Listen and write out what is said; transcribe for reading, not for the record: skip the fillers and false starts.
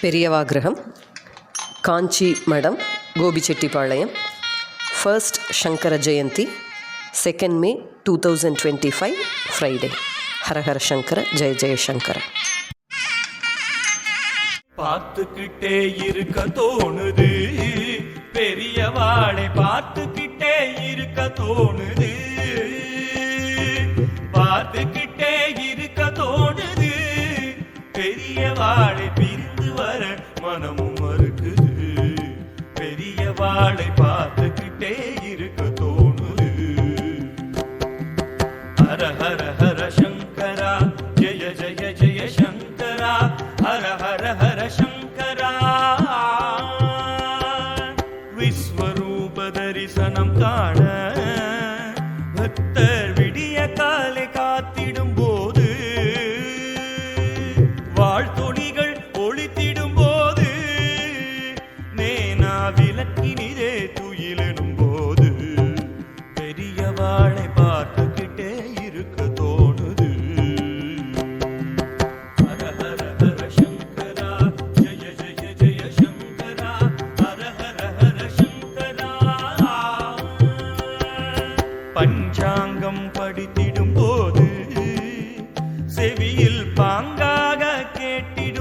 பெரியவாகிரகம், காஞ்சி மடம், Gobichettipalayam. 1st Sankara Jayanthi, 2nd May 2025, Friday. ஹரஹர சங்கர, ஜெய ஜெயசங்கர. பார்த்துக்கிட்டே இருக்க தோணுது, பெரியவாளை பார்த்துக்கிட்டே இருக்க தோணுது, பார்த்துக்கிட்டே இருக்க தோணுது, பெரியவாளை பிரிந்து வர மனமும் மறுக்குது, பெரியவாளை பார்த்துக்கிட்டே இருக்க தோணுது. ஹர ஹர ஹர சங்கரா, ஜெய ஜெய ஜெய சங்கரா, ஹர ஹர ஹர சங்கரா. விஸ்வரூப தரிசனம் காண பக்தர் விடிய காலை காத்திடும் போது, வாழ்த்துணிகள் ஒளித்திடும் போது, நேனா விளக்கினிலே துயிலிடும் போது, பெரியவாளை பார்த்துக்கிட்டே இருக்க தோணுது. ஹர ஹர ஹர சங்கரா, ஜெய ஜெய ஜெய சங்கரா, ஹர ஹர ஹர சங்கரா. பஞ்சாங்கம் படித்திடும் போது, செவியில் பாங்காக கேட்டிடும்